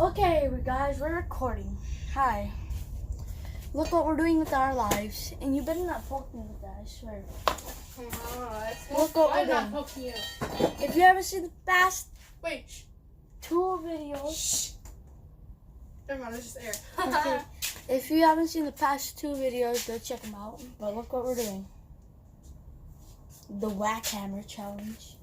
Okay, guys, we're recording. Hi. Look what we're doing with our lives, and you better not poke me with that, I swear. Look what we're doing. Poking you. If you ever see the past Wait. 2 videos, Shh. Never mind, it's just air. okay, if you haven't seen the past 2 videos, go check them out. But look what we're doing. The Jackhammer challenge.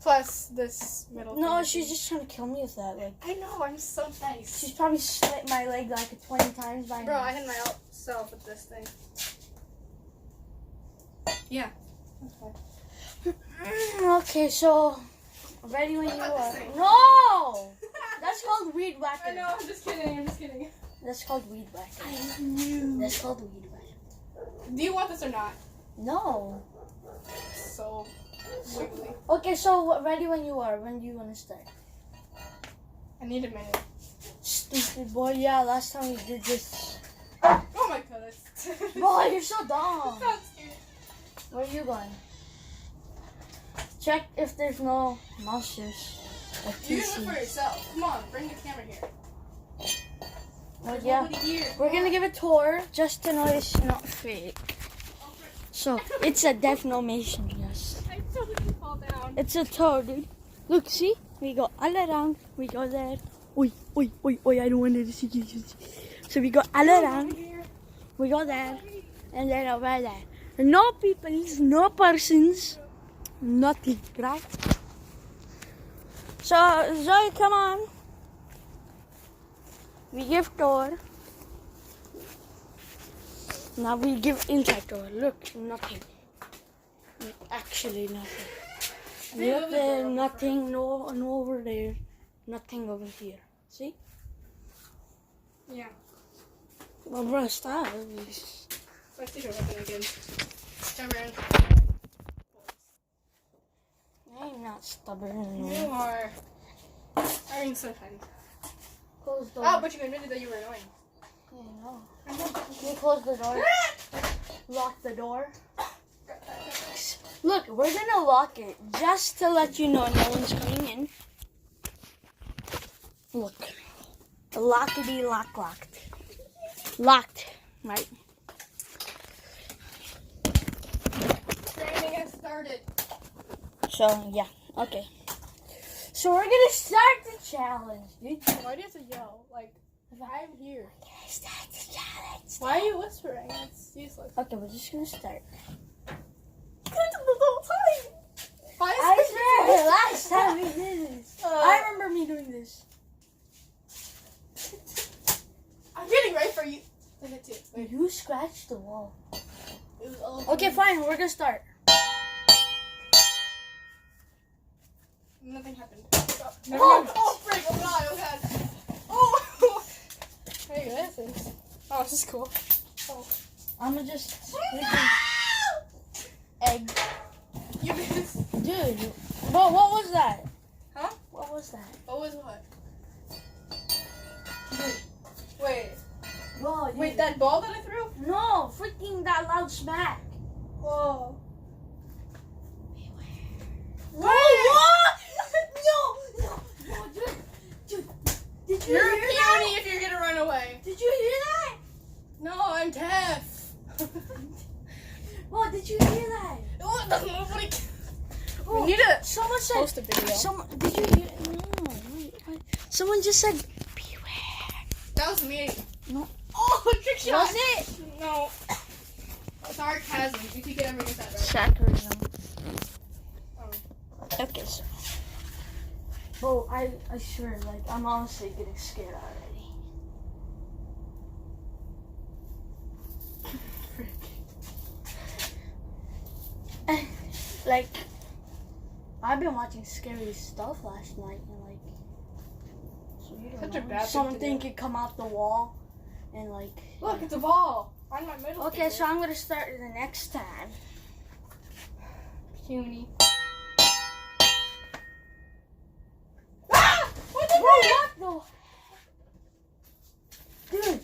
Plus this middle. No, thing. she's just trying to kill me with that. Like, I know, I'm so nice. she's probably slit my leg like 20 times by Bro, now. I hit myself with this thing. Yeah. Okay. Okay, so ready when you about are. this thing? No, that's called weed I whacking. know, I'm just kidding. That's called weed whacking. I knew. That's called weed whacking. Do you want this or not? No. So wiggly. Okay, so ready when you are. When do you want to start? I need a minute. Stupid boy. Yeah, last time we did this. Oh my goodness. Boy, you're so dumb. I'm scared. Where are you going? Check if there's no monsters. Or You can look for TCs. yourself. Come on, bring the camera here. Well, There's yeah. nobody here. We're gonna give a tour just to know it's not fake. So it's a defamation, yes. I totally fall down. It's a tour, dude. Look, see? We go all around. We go there. Oi, oi, oi, oi, I don't want to see you. So we go all around. We go there. And then over there. No peoples, no persons, nothing, right? So, Zoe, come on. We give tour. Now we give inside tour. Look, nothing. Actually nothing. Nothing, nothing, no over there. Nothing over here. See? Yeah. Well, bro, stop. Let's see her weapon again. Cameron. I'm not stubborn. You are. I mean, sometimes. Close the door. Oh, but you admitted that you were annoying. I know. Can you close the door? Lock the door. Look, we're gonna lock it just to let you know no one's coming in. Look. Lockety lock locked. Locked, right? Training has started. So, yeah. Okay. So we're gonna start the challenge, dude. Why do you have to yell? Like, I'm here. We're gonna start the challenge. Why are you whispering? It's useless. Okay, we're just gonna start. You could have done this the whole time. Why I swear, last time we did this. I remember me doing this. I'm getting ready for you to hit it. Wait, You scratched the wall. it was all Okay, fine. We're gonna start. Nothing happened. Oh! Oh, frick! Oh god! Oh god! Oh! Hey, this is. Oh, this is cool. Oh. I'm gonna just egg. You missed. Dude, bro, what was that? Huh? What was that? What was what? Wait. Bro, dude. Wait, that ball that I threw? No, freaking that loud smack. Whoa. What? What? No, dude. Did you You're a hear that? peony if you're gonna run away. Did you hear that? No, I'm deaf. Bro, did you hear that? What the nobody? Bro, We need to someone said. post a video. Someone, did you hear? No, wait, what? Someone just said, beware. That was me. No. Oh, trick shot. Was it? No. Sarcasm. You think you ever get that right? Saccharism. Oh. Okay, so. Bro, I swear, like, I'm honestly getting scared already. Like, I've been watching scary stuff last night, and like, so you Such a don't know, bad thing to something do. could come out the wall, and like. Look, it's a ball. On my middle. Okay, so I'm gonna start the next time. Puny. Ah! What the Bro, what the? Dude,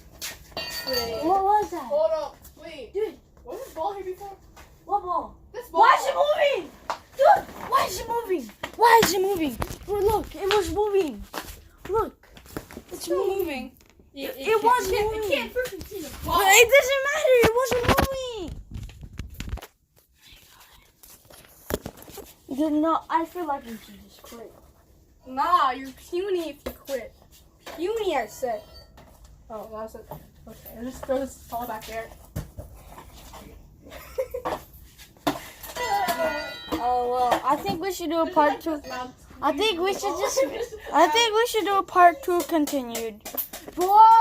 Wait. what was that? Hold up. Wait. Dude, Was this ball here before? what ball? This ball. Why is it moving? Dude, why is it moving? Why is it moving? Bro, look, it was moving. Look, it's moving. It was moving. It can't freaking see the ball. But it doesn't matter. It wasn't moving. No, I feel like we should just quit. Nah, you're puny if you quit. Puny, I said. Oh, that was it. Okay, I'll just throw this ball back there. Oh well, I think we should do a part 2. I think we should do a part 2 continued. Boy!